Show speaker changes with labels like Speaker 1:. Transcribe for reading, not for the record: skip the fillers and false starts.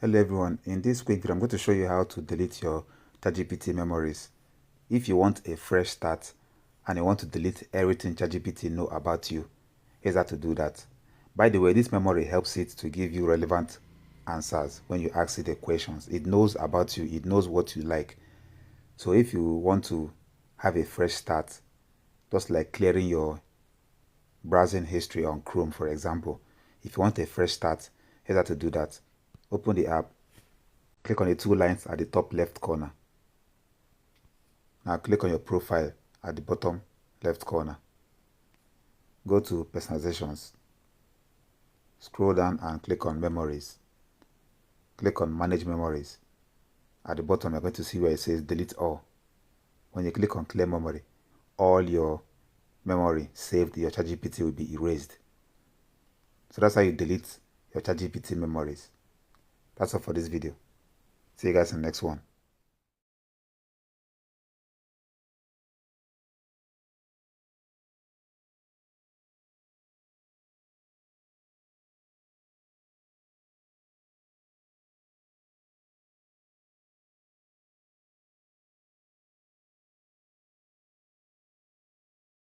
Speaker 1: Hello everyone, in this quick video I'm going to show you how to delete your ChatGPT memories. If you want a fresh start and you want to delete everything ChatGPT know about you, here's how to do that. By the way, this memory helps it to give you relevant answers when you ask it the questions. It knows about you, it knows what you like. So if you want to have a fresh start, just like clearing your browsing history on Chrome, for example, if you want a fresh start, here's how to do that. Open the app, click on the two lines at the top left corner. Now click on your profile at the bottom left corner. Go to personalizations. Scroll down and click on memories. Click on manage memories. At the bottom you're going to see where it says delete all. When you click on clear memory, all your memory saved in your ChatGPT will be erased. So that's how you delete your ChatGPT memories. That's all for this video. See you guys in the next one.